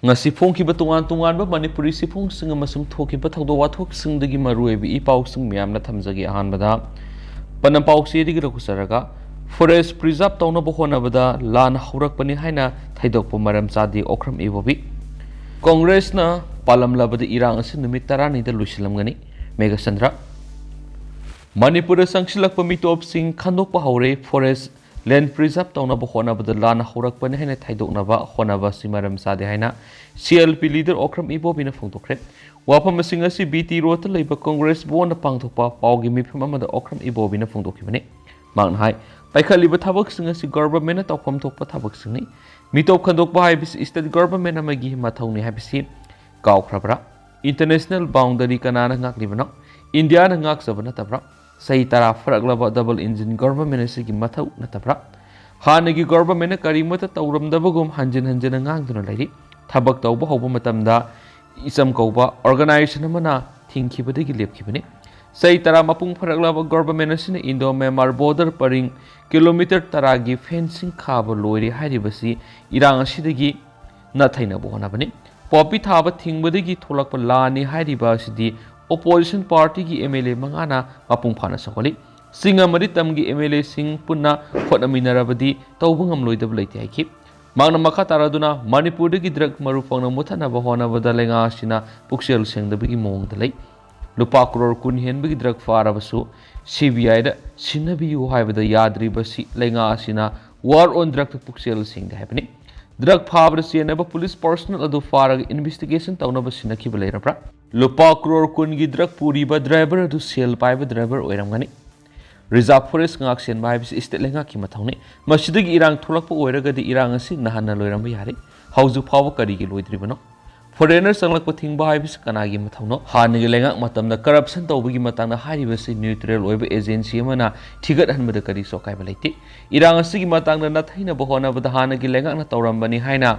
ngasi phongkiba tongan Manipuri sifungsing amasung thokiba thawdo wathoksingdagi maruebi ipausing miyamna thamjagi ahanbada panampausidigi rakusaraga forest preserve taunaba honabada lan haurakpani haina thaidokpa maram chadi okram ibobi Congress na palamlabada irang asi numit 12 da lusilamgani Mega Sandra Manipur sangsilakpa mitopsing khandokpa haure forest land preserve taunaba honabada lan haurakpani haina thaidoknaba honaba simaram chadi haina CLP leader okram ibobi na phongtokre wafam asing asi BT road leiba Congress bon pangthokpa paugi mifam amada okram ibobi na phongtokibani mangna hai paikaliba thabak sing asi government na tawpam thokpa thabak singni mitop khandokpa haibis state government amagi mathawni haibisi kaukhrabra international boundary kanana ngaklibana India na ngaksabana tabra sai tara faraglaba double engine government asigi mathaw na tabra hanagi government na karimata tawramdabagum hanjin ngangduna lairi thabak tawba hawba matamda isam kauba organization amana thingkhibadagi lepkhibani sai tara mapung faraglaba government asina Indo Myanmar border paring kilometer taragi fencing khaba loiri hairibasi irang asidagi na thaina bohonabani popi thaba thingbadagi tholakpa lani hairiba asidi opposition party gi MLA mangana mapung phana sakoli singa mari tamgi MLA sing punna khonaminarabadi tawbungam loidab leiti haiki mangna makha taraduna Manipur gi drug marupangna muthana bahona badalenga asina puksel sengdabigi mong dalai lupa crore kun henbigi drug farabasu CBI da sinabiyu haibada yadri basi lenga asina war on drug puksel sengda happening drug fabra sienaba police personnel adu farag investigation tawnaba sinaki balairabra lupa crore kun gi drug puri ba driver adu sel paiba driver oiramgani reserve forest ngak sen ba habis state lenga ki mathawni masidagi irang tholakpa oiragadi irang asi nahanna loiramba yare hauju phawa kari gi loidribano foreigner sanglakpa thingba habis kanagi mathawno hanigi lenga matamda corruption tawbagi matangna haribasi neutral oiba agency amana thigat hanbada kari sokai balaiti irang asi gi matangna nathaina bahona bada hanigi lenga na tawrambani haina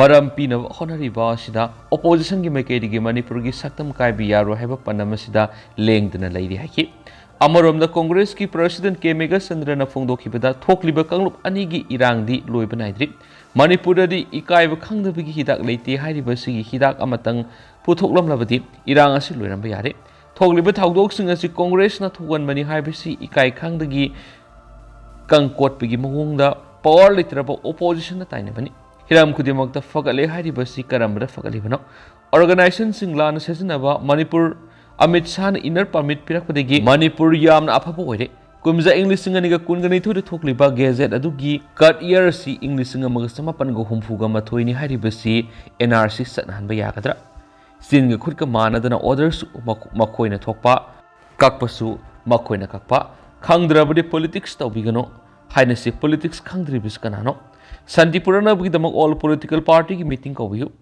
maram pina honariba asida opposition gi maikedi gi Manipur gi saktam kaibi yaro haiba panamasida lengdana lairi haki Amarom Congress ki President K. Mega Sandra na phongdokhibada thokliba kanglup ani gi irangdi loiba naidri Manipur di ikaiba khangdabigi hidak leite hairibasi gi hidak amatang puthoklamlabadi irang asi loiramba yare thokliba thawdoksing asi Congress na thoganmani haibasi ikai khangdagi kangkotpigi mawongda power litraba opposition na tainabani hiram khudimakta fagale hairibasi karambada fagalibano organization singlana sesinaba Manipur Amit Shah inner permit pirakpadagi Manipur yamna aphaba oire kumja English singaniga kungani thode thokliba gazette adugi cut year si English singamaga samapan go humfuga mathoini haribasi NRC sathanba yagadra singa khutka manadana orders makhoina thokpa kakpasu makhoina kakpa khangdrabadi politics tawbigano haina si politics khangdribis kanano Santipurana bidamak all political party ki meeting kawiyu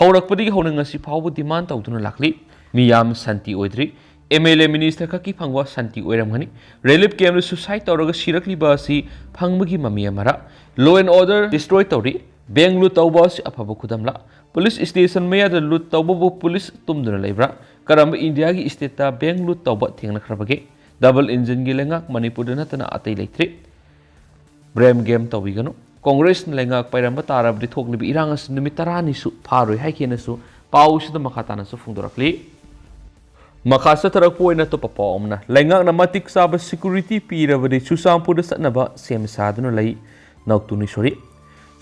haurakpadigi haunangasi phawbu demand tawduna lakli Miyam Santi Oidri, MLA Minister Kaki Pangwa Santi Oiramani, Relief Camera Suicide Toraga Shirakli Basi, Pangmagi Mamia Law and Order Destroy Tori, Bang Lut Taubas Apabukudamla, Police Station Maya the Lut Taubabu Police Tumduna Lebra, Karamba Indiagi Isteta Bang Lut Taubat Tingna Krabage, Double Engine Gilangak Manipudanatana Ate Electric, Bram Game Tawigano, Congress Lengak Pairamba Tarab de Toklibi Irangas Numitarani Su, Paru Hakenasu, Paus the Makatana Sufundrakli. Makasa tarakpo na to papaom na Leingak na Matik saba security pirabadi Churchandpur da Chatnaba Sem saduna lai nautuni sori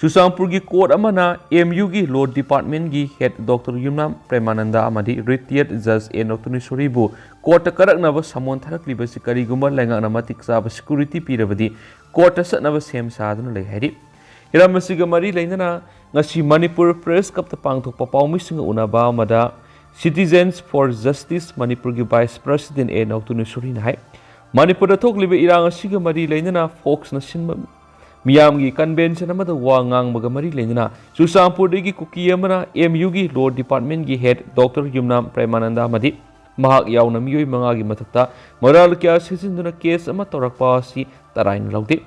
Churchandpur gi court amana MU gi law department gi head Dr. Yumnam Premananda amadi retired judge e nautuni sori bu court karaknaba samon tharakliba sikari gumba Leingak na Matik saba security pirabadi court da Chatnaba Sem saduna lai hairi Hiramasiga mari lainana ngasi Manipur press cup ta pangthokpa pawmisinga unaba mada Citizens for Justice Manipur ki Vice President e nautuni suri na hai Manipur da thokliba irang asiga mari lainana folks na sinma miyam gi convention amada wangang maga mari lainana Churchandpur gi kuki amana MU gi law department gi head Dr. Yumnam Premananda amadi mahak yauna miyoi manga gi mathakta moral kya sisinduna case ama torakpa si tarain laude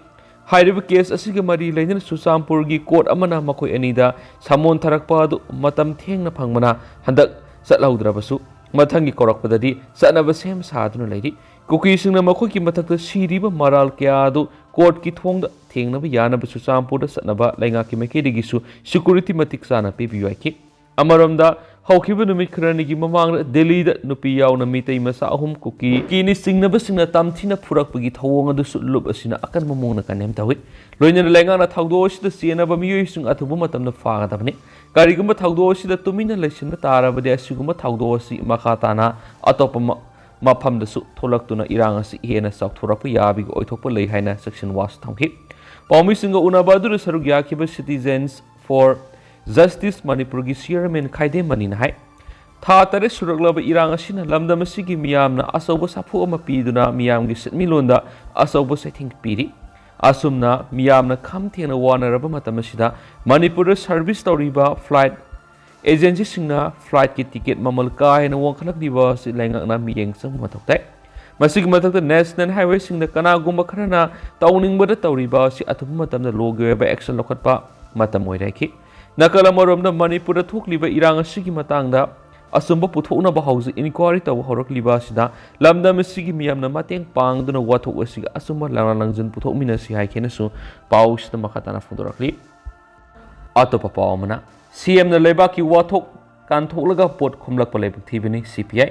Hairiba case asiga mari lainana Churchandpur gi court amana makoi anida samon tharakpa adu matam thengna phangmana handak Satlaudrabasu, Matangi Korakpadadi, Chatnaba Sem saduna lairi, Kuki singna makoi ki mathakta siriba maral kyadu court ki thongda thengnaba yanaba Churchandpur da Chatnaba Leingak ki maikedigisu security matik sana pibiyu aiki अमरमदा हौखिबा नुमित खरनिगी ममांग Delhi दा नुपी यावना मितै मसा अहुम cookie किनी सिंगनब सिंगना तामथिना फुरकपगी थवोंग अदुसु लुब असिना अकन ममोंगना Kanem Tawi लोइना लेंगाना थागदो असिदा सियनबा मियोइसिंग अथुबु मतमना फागदबनि कारिगुम्बा थागदो असिदा तुमिना लेसिनबा ताराबदि असिगुम्बा थागदो असि मखाताना अतोप मफमदसु थोलक्तुना इरांग असि हेना साउथोरप याबि ओइथोप लै हाइना section वास थंखि पाउमिसिंग उनाबा दुर सरुग याखिबा सिटीजन्स फॉर जस्टिस मणिपुर की चेयरमैन खाइदे मनी है था तरे सुरगलब इरांग असिना लमदम असिगी मियामना असौब साफु अमा पीदुना मियामगी सेटमिलोंदा असौब सेथिंग पीरी असुमना मियामना खम थेंगना वानरब मतम असिदा मणिपुर सर्विस तौरिबा फ्लाइट एजेंसी सिंगना फ्लाइट की टिकट ममल काहेना वंखलकदिबा सि लेंगकना मियेंग संग मथौतै मसिग मथक नेशनल हाईवे सिंगना कनागुम्बा खरना तौनिंगबदा तौरिबा सि अथुब मतमदा लोगोयबा एक्शन लखटपा मतम ओइराखि नकल अमरोमदा मणिपुर थोकलिबा इरांग असिगी मतंगदा असुंब पुथोकनबा हौज इनक्वायरी तव हौरकलिबा असिदा लमदम असिगी मियामना mateंग पांगदुना वाथोक असिगा असुंब लंगलंगजन पुथोकमिनसि हाइखेनसु पाउसदा मखाताना फोंदोरकलि अतोप पावमना सीएम ना लेबाकी वाथोक कानथोकलगा पोट खुमलकपा लेबक थिबनि सीपीआई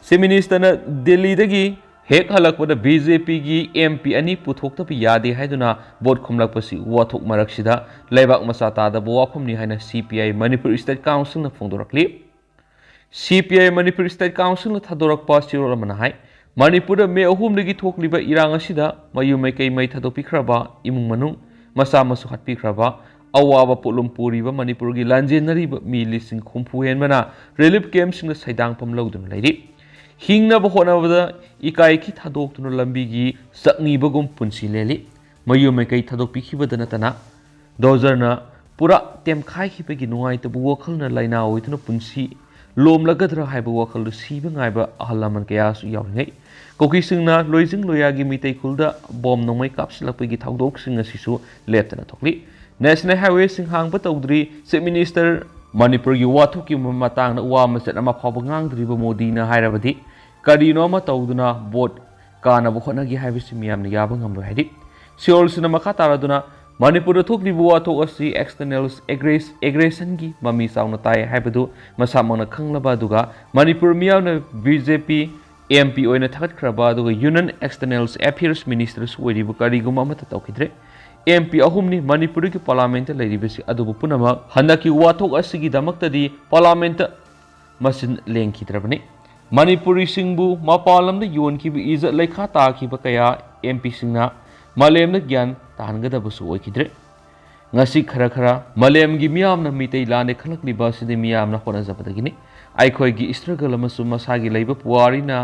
सी मिनिस्टरना दिल्ली दगी हेक हलकपदा बीजेपी की एमपी अनि पुथोक्तब यादे हाइदुना बोट खुमलकपसि वाथोक मरकसिदा लेबाक मसा तादब वाफमनि हाइना सीपीआई मणिपुर स्टेट काउंसिल ना फोंदोरकलि सीपीआई मणिपुर स्टेट काउंसिल ना थादोरकपा सिरोल मना हाइ मणिपुर मे अहुमदगी थोकलिबा इरांग असिदा मयु मैकै मै थादोपिख्रबा इमुंग मनुंग मसा मसु हटपिख्रबा अवाब पोलुम पुरीबा मणिपुर की लांजेनरीबा मी लिसिंग खुमफु हेनबना रिलीफ कैंप सिंग सैदांगफम लौदुना लैरि हिंगनब होनबदा इकाई थादोक्तुना लंबीगी सक्नीबगुम पुंसी लेली मयु मैकै थादोपिखिबदा नतना दोजरना पूरा तेमखाइखिबगी नुंगाइतबु वखलना लाइना ओइतुना पुंसी लोमलगद्रा हाइबा वखल सीबा गाइबा अहलमन कयासु यावरिङै कोकिसिंगना लोइजिंग लोयागी मितै खुलदा बॉम नोंमै कापसिलकपगी थाउदोकसिंग असिसु लेप्तना थोकलि नेशनल हाईवे सिंग हांगबा तौद्री चीफ मिनिस्टर मणिपुर की वाथोकी मतांगना वा मसेट अमा फावबा ngang मोदीना हाइरबदि करिनो अमा तौदुना बोट कानबा होनगी हाइबसि मियामना याबा ngamlo हाइदि सिओलसिना मखा तारादुना मणिपुर थोकलिबा वाथोक असि एक्सटर्नल एग्रेशन की ममी चाउना ताय हाइबदु मसामना खंगलबा दुगा मणिपुर मियामना बीजेपी एमपी ओइना थागतख्रबा दुगा यूनियन एक्सटर्नल अफेयर्स मिनिस्टर ओइरिबु करिगुमा अमता तौखिद्रे एमपी अहुमनी मणिपुर की पार्लियामेंट लेरिबसि अदुबु पुनमक हंदकी वाथोक असिगी दमक्तदी पार्लियामेंट मसिन लेंखिद्रबनि मणिपुरी सिंगबु मपालमदा योनखिबु इज्जत लेखा ताखिबा कया एमपी सिंगना मलेमना ज्ञान ताहनगदबसु ओइखिद्रे ngasi khara khara malemgi miyamna mitei lane khalakliba sidi miyamna honajabadagini aikhoigi struggle amasu masagi leiba puarina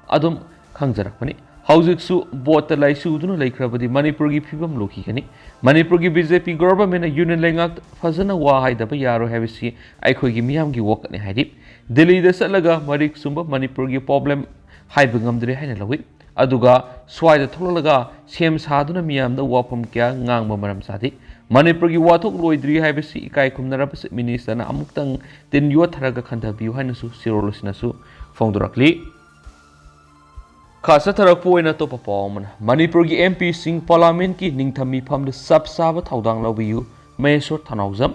adum khangjarakpani haujiksu bot laisu duna leikrabadi manipur gi phibam lokhigani manipur gi BJP government union Leingak fazana wa haidaba yaro habisi aikhoigi miyamgi work ni haidi Delhi da salaga marik sumba manipur gi problem haiba ngamdre haina lawi aduga swaida tholalaga sem saduna miyamda wapam kya ngangba maram sadi Manipur की वाथोक लोइद्री हाइबसि इकाई खुमनरबस मिनिस्टरना अमुक्तंग तिन यो थरगा खंथबियु हाइनसु सिरोलसिनसु फोंदोरकली खासा थरकपो ओइना तो पपावमन मणिपुर की MP Singh parliament की निंगथमी फमद सबसाब थौदांग लबियु मेसोर थनाउजम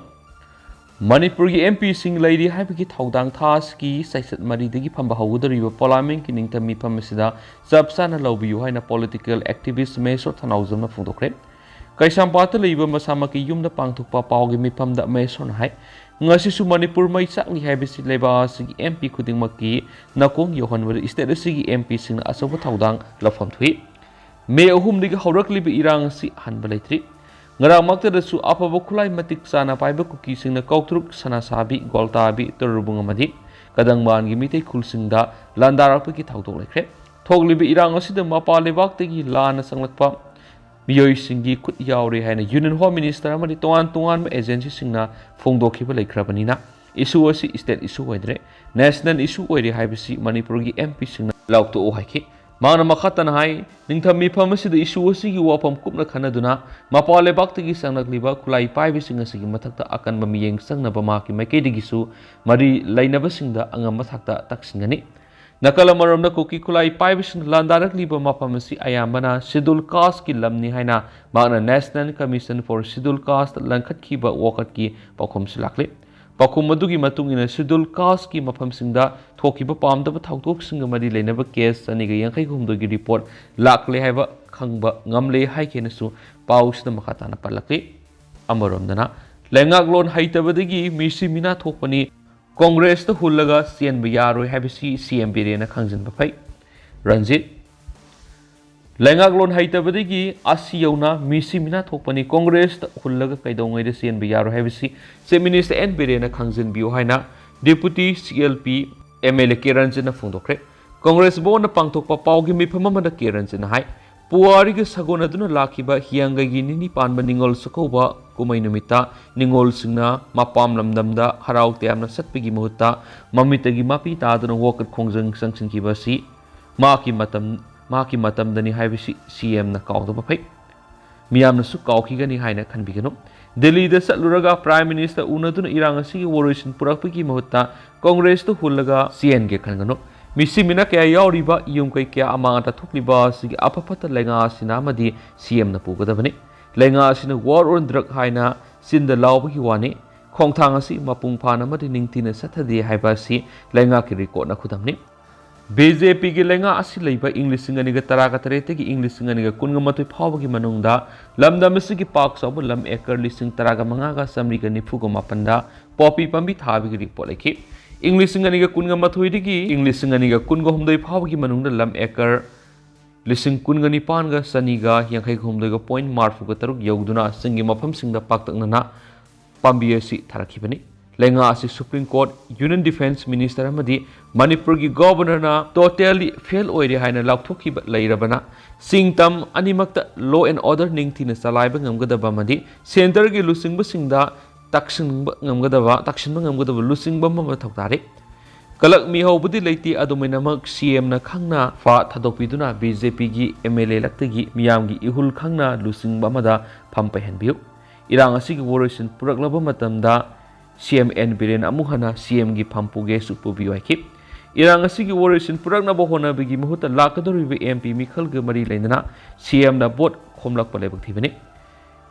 मणिपुर की MP Singh Larry हाइबगी थौदांग थास की सैसत मरीदगी फंबा हौगदरिबो पार्लियामेंट की निंगथमी फमसिदा सबसाना लबियु हाइना पॉलिटिकल एक्टिविस्ट मेसोर थनाउजम फोंदोखरे कैसामपात लेब मसामकी युमदा पांगथोकपा पावगी मिफमदा मेसोन हाय ngasisu manipur mai chakni haibisi leba sigi mp khudingmaki nakong yohanwar state sigi mp sing asoba thaudang lafam thui me ahum digi hauraklibi irang si hanba leitri ngara makta dasu apaba khulai matik sana paiba kuki singna kautruk sana sabi goltabi turubung amadi kadangban gi mitei khulsingda landarakpaki thaudok lekre thoglibi irang asida mapa lebak tegi lana sanglakpa मियोई सिंगी खुद यावरे है union home minister अमदी तोआन तोआन agency सिंगना फोंदोखिबा लेख्रबनिना इशू असि स्टेट इशू होइद्रे नेशनल इशू होइरे हाइबसि मणिपुर की एमपी सिंगना लाउक्तो ओ हाइखि माना मखतन हाइ निंगथमी फमसिद इशू असि की वाफम कुपना खनदुना मपाले बाक्तगी संगलक्लिबा खुलाई पाइबि सिंग असि मथक्ता अकनबा मियेंग संगनबा माकी मैकेदिगिसु मरि लैनबा सिंगदा अंगम मथक्ता तक्सिंगनि नकल मरम कुकी खुलाई पाइबसिन लांदारकलिबा मफमसी अयामबना शेड्यूल कास्ट की लमनी हाइना माना national commission for schedule caste लंखतखिबा वखतकी पाखोमसि लाखले ꯄꯥꯎꯈꯨꯝ ꯑꯗꯨꯒꯤ ꯃꯇꯨꯡ ꯏꯟꯅ ꯁꯦꯗꯨꯜ ꯀꯥꯁꯀꯤ ꯃꯐꯝꯁꯤꯡꯗ ꯊꯣꯛꯈꯤꯕ ꯄꯥꯝꯗꯕ ꯊꯧꯗꯣꯛꯁꯤꯡꯒ ꯃꯔꯤ ꯂꯩꯅꯕ ꯀꯦꯁ 282ꯒꯤ ꯔꯤꯄꯣꯔꯠ ꯂꯥꯛꯂꯦ ꯍꯥꯏꯕ ꯈꯪꯕ ꯉꯝꯂꯦ ꯍꯥꯏꯈꯤꯅꯁꯨ ꯄꯥꯎꯁꯤꯗ ꯃꯈꯥ ꯇꯥꯅ ꯄꯜꯂꯛꯂꯤ꯫ ꯑꯃꯔꯣꯝꯗꯅ ꯂꯩꯉꯥꯛꯂꯣꯟ ꯍꯩꯇꯕꯗꯒꯤ ꯃꯤꯁꯤ ꯃꯤꯅꯥ ꯊꯣꯛꯄꯅꯤ, ꯀꯣꯡꯒ꯭ꯔꯦꯁꯇ ꯍꯨꯜꯂꯒ ꯆꯦꯟꯕ ꯌꯥꯔꯣꯏ ꯍꯥꯏꯕꯁꯤ ꯁꯤꯑꯦꯝ ꯕꯤꯔꯦꯟꯅ ꯈꯪꯖꯤꯟꯕ ꯐꯩ꯫ ꯔꯟꯖꯤꯠ: ꯂꯩꯉꯥꯛꯂꯣꯟ ꯍꯩꯇꯕꯗꯒꯤ ꯑꯁꯤ ꯌꯧꯅ ꯃꯤꯁꯤ ꯃꯤꯅꯥ ꯊꯣꯛꯄꯅꯤ, ꯀꯣꯡꯒ꯭ꯔꯦꯁꯇ ꯍꯨꯜꯂꯒ ꯀꯩꯗꯧꯉꯩꯗ ꯆꯦꯟꯕ ꯌꯥꯔꯣꯏ ꯍꯥꯏꯕꯁꯤ ꯆꯤꯐ ꯃꯤꯅꯤꯁꯇꯔ ꯑꯦꯟ ꯕꯤꯔꯦꯟꯅ ꯈꯪꯖꯤꯟꯕꯤꯌꯨ ꯍꯥꯏꯅ ꯗꯦꯄꯨꯇꯤ ꯁꯤ.ꯑꯦꯜ.ꯄꯤ. ꯑꯦꯝ.ꯑꯦꯜ.ꯑꯦ. ꯀꯦ ꯔꯟꯖꯤꯠꯅ ꯐꯣꯡꯗꯣꯛꯈ꯭ꯔꯦ꯫ ꯀꯣꯡꯒ꯭ꯔꯦꯁ ꯕꯣꯔꯗꯅ ꯄꯥꯡꯊꯣꯛꯄ ꯄꯥꯎꯒꯤ ꯃꯤꯐꯝ ꯑꯃꯗ ꯀꯦ ꯔꯟꯖꯤꯠꯅ ꯍꯥꯏ ꯄꯨꯋꯥꯔꯤꯒ ꯁꯥꯒꯣꯟꯅꯗꯨꯅ ꯂꯥꯛꯈꯤꯕ ꯍꯤꯌꯥꯡꯒꯩꯒꯤ ꯅꯤꯅꯤ ꯄꯥꯟꯕ ꯅꯤꯡꯉꯣꯜ ꯆꯥꯛꯀꯧꯕ ꯀꯨꯝꯃꯩ ꯅꯨꯃꯤꯠꯇ ꯅꯤꯡꯉꯣꯜꯁꯤꯡꯅ ꯃꯄꯥꯝ ꯂꯝꯗꯝꯗ ꯍꯔꯥꯎ ꯇꯌꯥꯝꯅ ꯆꯠꯄꯒꯤ ꯃꯍꯨꯠꯇ ꯃꯃꯤꯠꯇꯒꯤ ꯃꯄꯤ ꯇꯥꯗꯨꯅ ꯋꯥꯀꯠ ꯈꯣꯡꯖꯪ ꯆꯪꯁꯤꯟꯈꯤꯕ ꯑꯁꯤ ꯃꯍꯥꯛꯀꯤ ꯃꯇꯝꯗꯅꯤ ꯍꯥꯏꯕꯁꯤ ꯁꯤꯑꯦꯝꯅ ꯀꯥꯎꯗꯕ ꯐꯩ, ꯃꯤꯌꯥꯝꯅꯁꯨ ꯀꯥꯎꯈꯤꯒꯅꯤ ꯍꯥꯏꯅ ꯈꯟꯕꯤꯒꯅꯨ꯫ ꯗꯦꯜꯂꯤꯗ ꯆꯠꯂꯨꯔꯒ ꯄ꯭ꯔꯥꯏꯝ ꯃꯤꯅꯤꯁꯇꯔ ꯎꯅꯗꯨꯅ ꯏꯔꯥꯡ ꯑꯁꯤꯒꯤ ꯋꯥꯔꯣꯏꯁꯤꯟ ꯄꯨꯔꯛꯄꯒꯤ ꯃꯍꯨꯠꯇ ꯀꯣꯡꯒ꯭ꯔꯦꯁꯇ ꯍꯨꯜꯂꯒ ꯆꯦꯟꯒꯦ ꯈꯟꯒꯅꯨ꯫ ꯃꯤꯁꯤ ꯃꯤꯅꯥ ꯀꯌꯥ ꯌꯥꯎꯔꯤꯕ ꯌꯨꯝꯀꯩ ꯀꯌꯥ ꯑꯃꯥꯡ ꯑꯇꯥ ꯊꯣꯛꯂꯤꯕ ꯑꯁꯤꯒꯤ ꯑꯐ ꯐꯠꯇ ꯂꯩꯉꯥꯛ ꯑꯁꯤꯅ ꯑꯃꯗꯤ ꯁꯤꯑꯦꯝꯅ ꯄꯨꯒꯗꯕꯅꯤ꯫ ꯂꯩꯉꯥꯛ ꯑꯁꯤꯅ ꯋꯥꯔ ꯑꯣꯟ ꯗ꯭ꯔꯒ ꯍꯥꯏꯅ ꯆꯤꯟꯗ ꯂꯥꯎꯕꯒꯤ ꯋꯥꯅꯤ, ꯈꯣꯡꯊꯥꯡ ꯑꯁꯤ ꯃꯄꯨꯡ ꯐꯥꯅ ꯑꯃꯗꯤ ꯅꯤꯡꯊꯤꯅ ꯆꯠꯊꯗꯦ ꯍꯥꯏꯕ ꯑꯁꯤ ꯂꯩꯉꯥꯛꯀꯤ ꯔꯦꯀꯣꯔꯗꯅ ꯈꯨꯗꯝꯅꯤ꯫ ꯕꯤ.ꯖꯦ.ꯄꯤꯒꯤ ꯂꯩꯉꯥꯛ ꯑꯁꯤ ꯂꯩꯕ ꯏꯪ 2018ꯗꯒꯤ ꯏꯪ 2019 ꯐꯥꯎꯕꯒꯤ ꯃꯅꯨꯡꯗ ꯂꯝꯗꯝ ꯑꯁꯤꯒꯤ ꯄꯥꯛ ꯆꯥꯎꯕ ꯂꯝ ꯑꯦꯀꯔ 15,997,940ꯗ ꯄꯣꯄꯤ ꯄꯥꯝꯕꯤ ꯊꯥꯕꯒꯤ ꯔꯤꯄꯣꯔꯠ ꯂꯩꯈꯤ꯫ ꯏꯪ 2012ꯗꯒꯤ ꯏꯪ 2019 ꯐꯥꯎꯕꯒꯤ ꯃꯅꯨꯡꯗ ꯂꯝ ꯑꯦꯀꯔ 19,989.63 ꯌꯧꯗꯨꯅ ꯆꯤꯡꯒꯤ ꯃꯐꯝꯁꯤꯡꯗ ꯄꯥꯛꯇꯛꯅꯅ ꯄꯥꯝꯕꯤ ꯑꯁꯤ ꯊꯥꯔꯛꯈꯤꯕꯅꯤ꯫ ꯂꯩꯉꯥꯛ ꯑꯁꯤ supreme coat, union defence minister ꯑꯃꯗꯤ ꯃꯅꯤꯄꯨꯔꯒꯤ ꯒꯚꯔꯅꯔꯅ ꯇꯣꯇꯦꯜꯂꯤ ꯐꯦꯜ ꯑꯣꯏꯔꯦ ꯍꯥꯏꯅ ꯂꯥꯎꯊꯣꯛꯈꯤꯕ ꯂꯩꯔꯕꯅ ꯁꯤꯡꯇꯝ ꯑꯅꯤꯃꯛꯇ ꯂꯣ ꯑꯦꯟ ꯑꯣꯔꯗꯔ ꯅꯤꯡꯊꯤꯅ ꯆꯂꯥꯏꯕ ꯉꯝꯒꯗꯕ ꯑꯃꯗꯤ ꯁꯦꯟꯇꯔꯒꯤ ꯂꯨꯆꯤꯡꯕꯁꯤꯡꯗ ꯇꯛꯁꯤꯟꯕ ꯉꯝꯒꯗꯕ ꯂꯨꯆꯤꯡꯕ ꯑꯃ ꯃꯊꯧ ꯇꯥꯔꯤ꯫ ꯀꯂꯛ ꯃꯤꯍꯧꯕꯗꯤ ꯂꯩꯇꯦ, ꯑꯗꯨꯃꯥꯏꯅꯃꯛ ꯁꯤꯑꯦꯝꯅ ꯈꯪꯅ ꯊꯥꯗꯣꯛꯄꯤꯗꯨꯅ ꯕꯤ.ꯖꯦ.ꯄꯤꯒꯤ ꯑꯦꯝ.ꯑꯦꯜ.ꯑꯦ. ꯂꯛꯇꯒꯤ ꯃꯤꯌꯥꯝꯒꯤ ꯏꯍꯨꯜ ꯈꯪꯅ ꯂꯨꯆꯤꯡꯕ ꯑꯃꯗ ꯐꯝ ꯄꯩꯍꯟꯕꯤꯌꯨ꯫ ꯏꯔꯥꯡ ꯑꯁꯤꯒꯤ ꯋꯥꯔꯣꯏꯁꯤꯟ ꯄꯨꯔꯛꯂꯕ ꯃꯇꯝꯗ ꯁꯤꯑꯦꯝ ꯑꯦꯟ ꯕꯤꯔꯦꯟ ꯑꯃꯨꯛ ꯍꯟꯅ ꯁꯤꯑꯦꯝꯒꯤ ꯐꯝ ꯄꯨꯒꯦꯁꯨ ꯄꯨꯕꯤꯌꯨ ꯍꯥꯏꯈꯤ꯫ ꯏꯔꯥꯡ ꯑꯁꯤꯒꯤ ꯋꯥꯔꯣꯏꯁꯤꯟ ꯄꯨꯔꯛꯅꯕ ꯍꯣꯠꯅꯕꯒꯤ ꯃꯍꯨꯠꯇ ꯂꯥꯛꯀꯗꯧꯔꯤꯕ ꯑꯦꯝ.ꯄꯤ. ꯃꯤꯈꯜꯒ ꯃꯔꯤ ꯂꯩꯅꯅ ꯁꯤꯑꯦꯝꯅ ꯚꯣꯠ ꯈꯣꯝꯂꯛꯄ ꯂꯥꯏꯕꯛ ꯊꯤꯕꯅꯤ꯫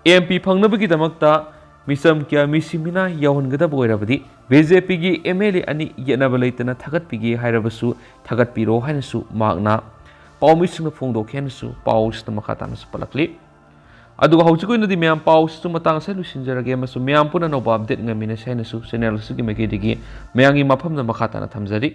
ꯑꯦꯝ.ꯄꯤ. ꯐꯪꯅꯕꯒꯤꯗꯃꯛꯇ ꯃꯤꯆꯝ ꯀꯌꯥ ꯃꯤꯁꯤ ꯃꯤꯅꯥ ꯌꯥꯎꯍꯟꯒꯗꯕ ꯑꯣꯏꯔꯕꯗꯤ ꯕꯤ.ꯖꯦ.ꯄꯤꯒꯤ ꯑꯦꯝ.ꯑꯦꯜ.ꯑꯦ. ꯑꯅꯤ ꯌꯦꯠꯅꯕ ꯂꯩꯇꯅ ꯊꯥꯒꯠꯄꯤꯒꯦ ꯍꯥꯏꯔꯕꯁꯨ ꯊꯥꯒꯠꯄꯤꯔꯣ ꯍꯥꯏꯅꯁꯨ ꯃꯍꯥꯛꯅ ꯄꯥꯎꯃꯤꯁꯤꯡꯅ ꯐꯣꯡꯗꯣꯛꯈꯤ ꯍꯥꯏꯅꯁꯨ ꯄꯥꯎꯁꯤꯗ ꯃꯈꯥ ꯇꯥꯅꯁꯨ ꯄꯜꯂꯛꯂꯤ꯫ ꯑꯗꯨꯒ ꯍꯧꯖꯤꯛ ꯑꯣꯏꯅꯗꯤ ꯃꯌꯥꯝ ꯄꯥꯎꯁꯤꯁꯨ ꯃꯇꯥꯡ ꯑꯁꯤ ꯂꯣꯏꯁꯤꯟꯖꯔꯒꯦ ꯑꯃꯁꯨꯡ ꯃꯌꯥꯝ ꯄꯨꯟꯅ ꯑꯅꯧꯕ ꯑꯞꯗꯦꯠ ꯉꯝꯃꯤꯟꯅꯁꯤ ꯍꯥꯏꯅꯁꯨ ꯆꯦꯅꯦꯜ ꯑꯁꯤꯒꯤ ꯃꯥꯏꯀꯩꯗꯒꯤ ꯃꯌꯥꯝꯒꯤ ꯃꯐꯝꯗ ꯃꯈꯥ ꯇꯥꯅ ꯊꯝꯖꯔꯤ꯫